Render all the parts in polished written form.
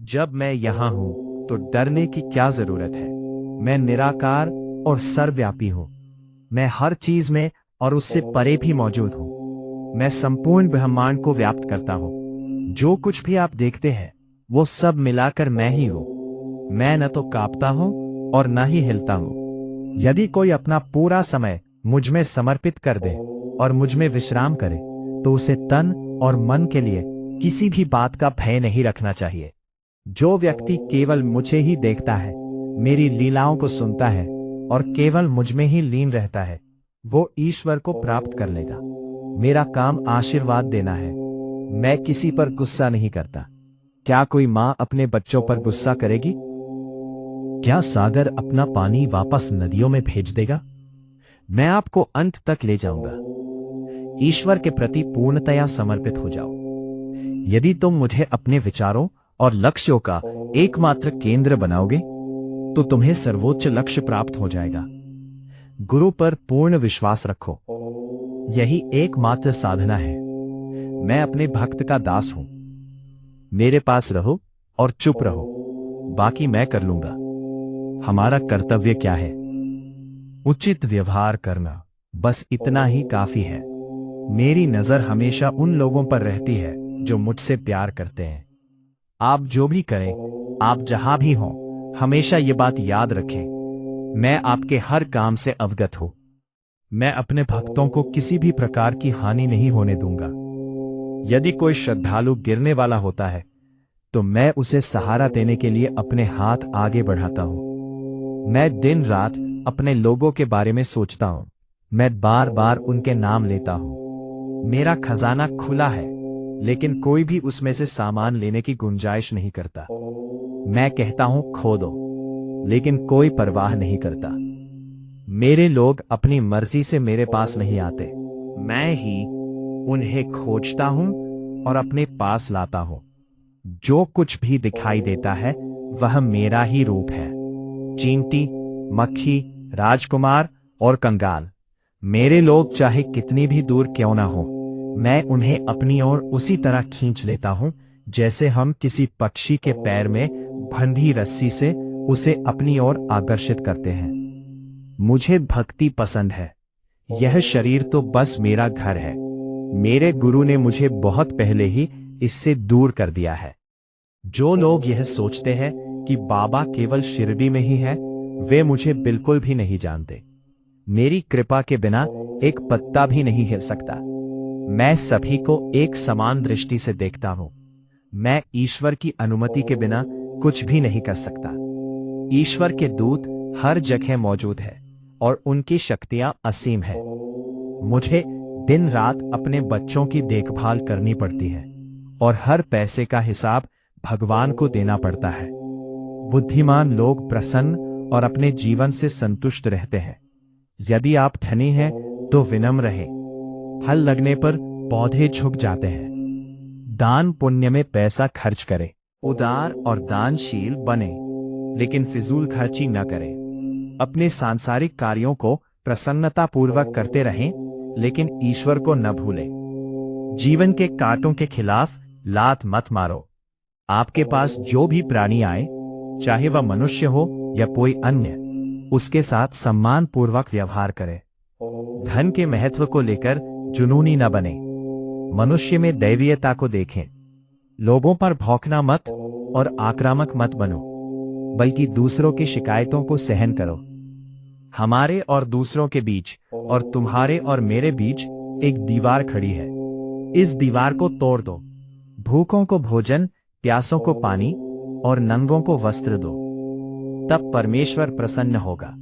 जब मैं यहाँ हूँ तो डरने की क्या जरूरत है। मैं निराकार और सर्वव्यापी हूँ। मैं हर चीज में और उससे परे भी मौजूद हूँ। मैं संपूर्ण ब्रह्मांड को व्याप्त करता हूँ। जो कुछ भी आप देखते हैं वो सब मिलाकर मैं ही हूँ। मैं न तो कांपता हूँ और न ही हिलता हूँ। यदि कोई अपना पूरा समय मुझ में समर्पित कर दे और मुझ में विश्राम करे तो उसे तन और मन के लिए किसी भी बात का भय नहीं रखना चाहिए। जो व्यक्ति केवल मुझे ही देखता है, मेरी लीलाओं को सुनता है और केवल मुझ में ही लीन रहता है, वो ईश्वर को प्राप्त कर लेगा। मेरा काम आशीर्वाद देना है। मैं किसी पर गुस्सा नहीं करता। क्या कोई माँ अपने बच्चों पर गुस्सा करेगी? क्या सागर अपना पानी वापस नदियों में भेज देगा? मैं आपको अंत तक ले जाऊंगा। ईश्वर के प्रति पूर्णतया समर्पित हो जाओ। यदि तुम मुझे अपने विचारों और लक्ष्यों का एकमात्र केंद्र बनाओगे तो तुम्हें सर्वोच्च लक्ष्य प्राप्त हो जाएगा। गुरु पर पूर्ण विश्वास रखो। यही एकमात्र साधना है। मैं अपने भक्त का दास हूं। मेरे पास रहो और चुप रहो। बाकी मैं कर लूंगा। हमारा कर्तव्य क्या है? उचित व्यवहार करना। बस इतना ही काफी है। मेरी नजर हमेशा उन लोगों पर रहती है जो मुझसे प्यार करते हैं। आप जो भी करें, आप जहां भी हों, हमेशा ये बात याद रखें, मैं आपके हर काम से अवगत हूं। मैं अपने भक्तों को किसी भी प्रकार की हानि नहीं होने दूंगा। यदि कोई श्रद्धालु गिरने वाला होता है तो मैं उसे सहारा देने के लिए अपने हाथ आगे बढ़ाता हूं। मैं दिन रात अपने लोगों के बारे में सोचता हूं। मैं बार बार उनके नाम लेता हूं। मेरा खजाना खुला है, लेकिन कोई भी उसमें से सामान लेने की गुंजाइश नहीं करता। मैं कहता हूं खो दो, लेकिन कोई परवाह नहीं करता। मेरे लोग अपनी मर्जी से मेरे पास नहीं आते। मैं ही उन्हें खोजता हूं और अपने पास लाता हूं। जो कुछ भी दिखाई देता है वह मेरा ही रूप है। चींटी, मक्खी, राजकुमार और कंगाल, मेरे लोग चाहे कितनी भी दूर क्यों ना हो, मैं उन्हें अपनी ओर उसी तरह खींच लेता हूं जैसे हम किसी पक्षी के पैर में बंधी रस्सी से उसे अपनी ओर आकर्षित करते हैं। मुझे भक्ति पसंद है। यह शरीर तो बस मेरा घर है। मेरे गुरु ने मुझे बहुत पहले ही इससे दूर कर दिया है। जो लोग यह सोचते हैं कि बाबा केवल शिरडी में ही है, वे मुझे बिल्कुल भी नहीं जानते। मेरी कृपा के बिना एक पत्ता भी नहीं हिल सकता। मैं सभी को एक समान दृष्टि से देखता हूं। मैं ईश्वर की अनुमति के बिना कुछ भी नहीं कर सकता। ईश्वर के दूत हर जगह मौजूद है और उनकी शक्तियां असीम है। मुझे दिन रात अपने बच्चों की देखभाल करनी पड़ती है और हर पैसे का हिसाब भगवान को देना पड़ता है। बुद्धिमान लोग प्रसन्न और अपने जीवन से संतुष्ट रहते हैं। यदि आप धनी हैं तो विनम्र रहें। फल लगने पर पौधे झुक जाते हैं। दान पुण्य में पैसा खर्च करें। उदार और दानशील बने, लेकिन फिजूल खर्ची न करें। अपने सांसारिक कार्यों को प्रसन्नतापूर्वक करते रहें, लेकिन ईश्वर को न भूलें। जीवन के कांटों के खिलाफ लात मत मारो। आपके पास जो भी प्राणी आए, चाहे वह मनुष्य हो या कोई अन्य, उसके साथ सम्मान पूर्वक व्यवहार करें। धन के महत्व को लेकर जुनूनी न बने। मनुष्य में दैवीयता को देखें। लोगों पर भौंकना मत और आक्रामक मत बनो, बल्कि दूसरों की शिकायतों को सहन करो। हमारे और दूसरों के बीच और तुम्हारे और मेरे बीच एक दीवार खड़ी है। इस दीवार को तोड़ दो। भूखों को भोजन, प्यासों को पानी और नंगों को वस्त्र दो। तब परमेश्वर प्रसन्न होगा।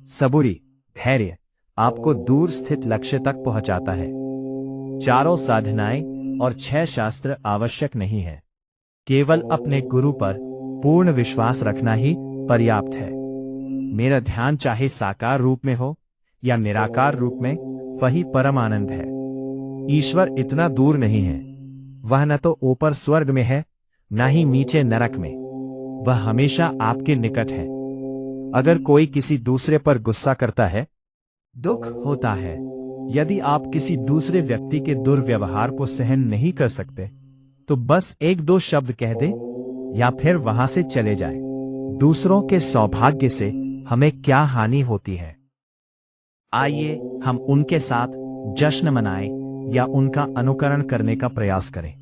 सबूरी, धैर्य आपको दूर स्थित लक्ष्य तक पहुंचाता है। चारों साधनाएं और 6 शास्त्र आवश्यक नहीं है। केवल अपने गुरु पर पूर्ण विश्वास रखना ही पर्याप्त है। मेरा ध्यान चाहे साकार रूप में हो या निराकार रूप में, वही परम आनंद है। ईश्वर इतना दूर नहीं है। वह न तो ऊपर स्वर्ग में है, न ही नीचे नरक में। वह हमेशा आपके निकट है। अगर कोई किसी दूसरे पर गुस्सा करता है, दुख होता है, यदि आप किसी दूसरे व्यक्ति के दुर्व्यवहार को सहन नहीं कर सकते, तो बस 1-2 शब्द कह दे, या फिर वहां से चले जाएं। दूसरों के सौभाग्य से हमें क्या हानि होती है? आइए हम उनके साथ जश्न मनाएं या उनका अनुकरण करने का प्रयास करें।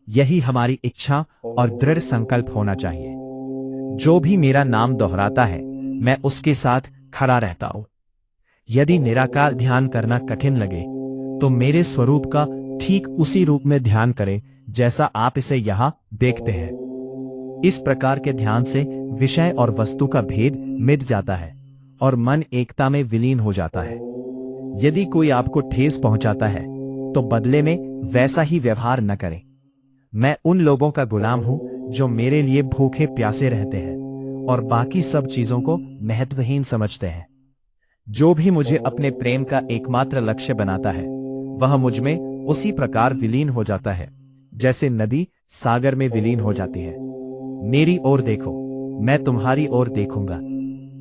यही हमारी इच्छा और दृढ़ संकल्प होना चाहिए। जो भी मेरा नाम दोहराता है, मैं उसके साथ खड़ा रहता हूं। यदि निराकार ध्यान करना कठिन लगे, तो मेरे स्वरूप का ठीक उसी रूप में ध्यान करें जैसा आप इसे यहां देखते हैं। इस प्रकार के ध्यान से विषय और वस्तु का भेद मिट जाता है और मन एकता में विलीन हो जाता है। यदि कोई आपको ठेस पहुंचाता है, तो बदले में वैसा ही व्यवहार न करें। मैं उन लोगों का गुलाम हूं जो मेरे लिए भूखे प्यासे रहते हैं और बाकी सब चीजों को महत्वहीन समझते हैं। जो भी मुझे अपने प्रेम का एकमात्र लक्ष्य बनाता है, वह मुझ में उसी प्रकार विलीन हो जाता है जैसे नदी सागर में विलीन हो जाती है। मेरी ओर देखो, मैं तुम्हारी ओर देखूंगा।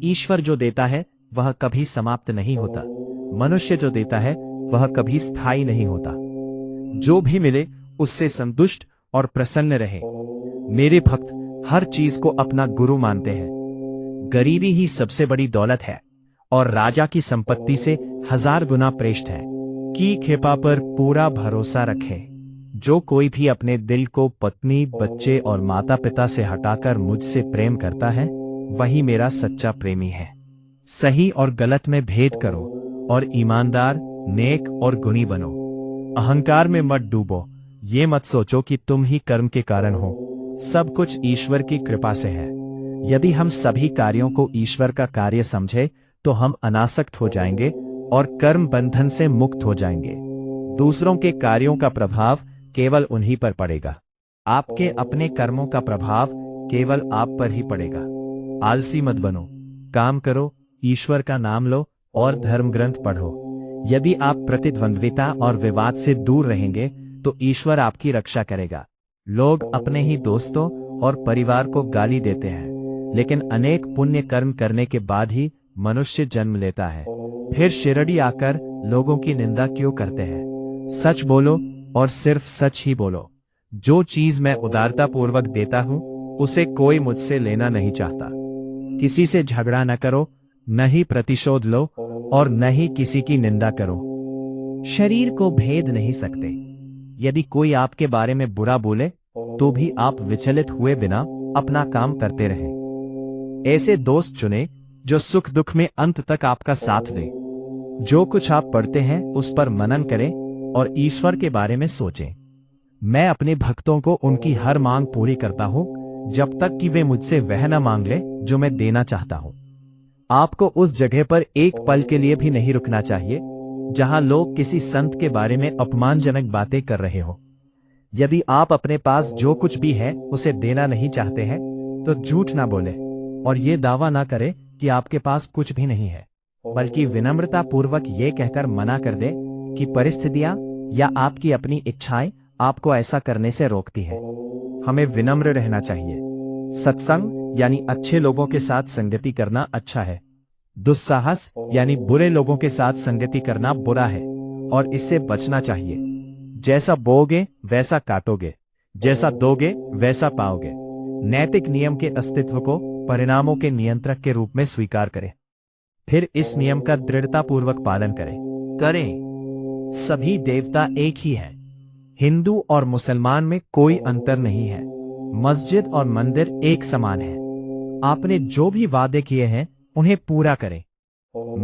ईश्वर जो देता है वह कभी समाप्त नहीं होता। मनुष्य जो देता है वह कभी स्थायी नहीं होता। जो भी मिले उससे संतुष्ट और प्रसन्न रहे। मेरे भक्त हर चीज को अपना गुरु मानते हैं। गरीबी ही सबसे बड़ी दौलत है और राजा की संपत्ति से 1000 गुना श्रेष्ठ है। की कृपा पर पूरा भरोसा रखें। जो कोई भी अपने दिल को पत्नी, बच्चे और माता पिता से हटाकर मुझसे प्रेम करता है, वही मेरा सच्चा प्रेमी है। सही और गलत में भेद करो और ईमानदार, नेक और गुणी बनो। अहंकार में मत डूबो। ये मत सोचो कि तुम ही कर्म के कारण हो। सब कुछ ईश्वर की कृपा से है। यदि हम सभी कार्यों को ईश्वर का कार्य समझे, तो हम अनासक्त हो जाएंगे और कर्म बंधन से मुक्त हो जाएंगे। दूसरों के कार्यों का प्रभाव केवल उन्हीं पर पड़ेगा। आपके अपने कर्मों का प्रभाव केवल आप पर ही पड़ेगा। आलसी मत बनो। काम करो, ईश्वर का नाम लो और धर्म ग्रंथ पढ़ो। यदि आप प्रतिद्वंद्विता और विवाद से दूर रहेंगे, तो ईश्वर आपकी रक्षा करेगा। लोग अपने ही दोस्तों और परिवार को गाली देते हैं, लेकिन अनेक पुण्य कर्म करने के बाद ही मनुष्य जन्म लेता है। फिर शिरडी आकर लोगों की निंदा क्यों करते हैं? सच बोलो और सिर्फ सच ही बोलो। जो चीज मैं उदारता पूर्वक देता हूं, उसे कोई मुझसे लेना नहीं चाहता। किसी से झगड़ा न करो, न ही प्रतिशोध लो और न ही किसी की निंदा करो। शरीर को भेद नहीं सकते। यदि कोई आपके बारे में बुरा बोले, तो भी आप विचलित हुए बिना अपना काम करते रहें। ऐसे दोस्त चुने जो सुख दुख में अंत तक आपका साथ दे। जो कुछ आप पढ़ते हैं उस पर मनन करें और ईश्वर के बारे में सोचें। मैं अपने भक्तों को उनकी हर मांग पूरी करता हूं, जब तक कि वे मुझसे वह न मांग ले जो मैं देना चाहता हूं। आपको उस जगह पर एक पल के लिए भी नहीं रुकना चाहिए जहां लोग किसी संत के बारे में अपमानजनक बातें कर रहे हो। यदि आप अपने पास जो कुछ भी है उसे देना नहीं चाहते हैं, तो झूठ ना बोले और ये दावा ना करें कि आपके पास कुछ भी नहीं है, बल्कि विनम्रता पूर्वक ये कहकर मना कर दे कि परिस्थितियां या आपकी अपनी इच्छाएं आपको ऐसा करने से रोकती है। हमें विनम्र रहना चाहिए। सत्संग यानी अच्छे लोगों के साथ संगति करना अच्छा है। दुस्साहस यानी बुरे लोगों के साथ संगति करना बुरा है और इससे बचना चाहिए। जैसा बोओगे वैसा काटोगे, जैसा दोगे वैसा पाओगे। नैतिक नियम के अस्तित्व को परिणामों के नियंत्रक के रूप में स्वीकार करें, फिर इस नियम का दृढ़तापूर्वक पालन करें। सभी देवता एक ही हैं। हिंदू और मुसलमान में कोई अंतर नहीं है। मस्जिद और मंदिर एक समान है। आपने जो भी वादे किए हैं उन्हें पूरा करें।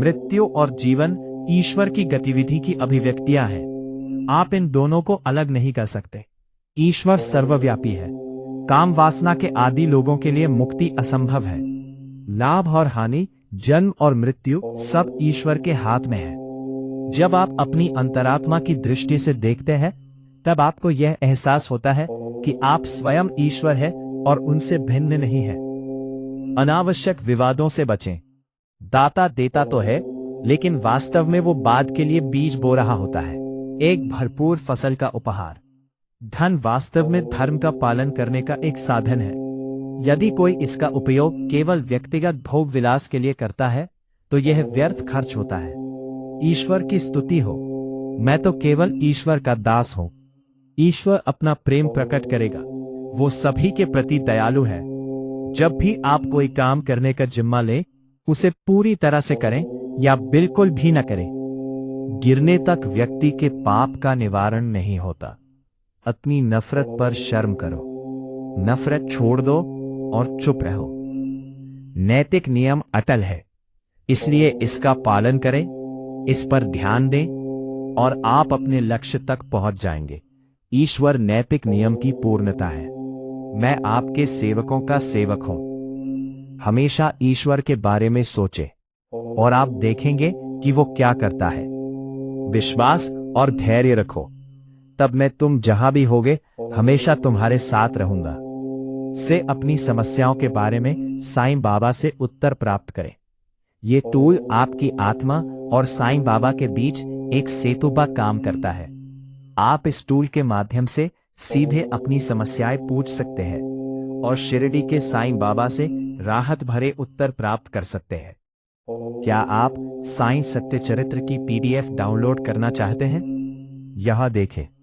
मृत्यु और जीवन ईश्वर की गतिविधि की अभिव्यक्तियां हैं। आप इन दोनों को अलग नहीं कर सकते। ईश्वर सर्वव्यापी है। काम वासना के आदि लोगों के लिए मुक्ति असंभव है। लाभ और हानि, जन्म और मृत्यु सब ईश्वर के हाथ में है। जब आप अपनी अंतरात्मा की दृष्टि से देखते हैं, तब आपको यह एहसास होता है कि आप स्वयं ईश्वर है और उनसे भिन्न नहीं है। अनावश्यक विवादों से बचें। दाता देता तो है, लेकिन वास्तव में वो बाद के लिए बीज बो रहा होता है, एक भरपूर फसल का उपहार। धन वास्तव में धर्म का पालन करने का एक साधन है। यदि कोई इसका उपयोग केवल व्यक्तिगत भोग विलास के लिए करता है, तो यह व्यर्थ खर्च होता है। ईश्वर की स्तुति हो। मैं तो केवल ईश्वर का दास हूं। ईश्वर अपना प्रेम प्रकट करेगा। वो सभी के प्रति दयालु है। जब भी आप कोई काम करने का जिम्मा लें, उसे पूरी तरह से करें या बिल्कुल भी न करें। गिरने तक व्यक्ति के पाप का निवारण नहीं होता। अपनी नफरत पर शर्म करो, नफरत छोड़ दो और चुप रहो। नैतिक नियम अटल है, इसलिए इसका पालन करें, इस पर ध्यान दें और आप अपने लक्ष्य तक पहुंच जाएंगे। ईश्वर नैतिक नियम की पूर्णता है। मैं आपके सेवकों का सेवक हूं। हमेशा ईश्वर के बारे में सोचें और आप देखेंगे कि वो क्या करता है। विश्वास और धैर्य रखो, तब मैं तुम जहां भी होगे हमेशा तुम्हारे साथ रहूंगा। से अपनी समस्याओं के बारे में साईं बाबा से उत्तर प्राप्त करें। ये टूल आपकी आत्मा और साईं बाबा के बीच एक सेतु का काम करता है। आप इस टूल के माध्यम से सीधे अपनी समस्याएं पूछ सकते हैं और शिरडी के साईं बाबा से राहत भरे उत्तर प्राप्त कर सकते हैं। क्या आप साईं सत्य चरित्र की PDF डाउनलोड करना चाहते हैं? यह देखें।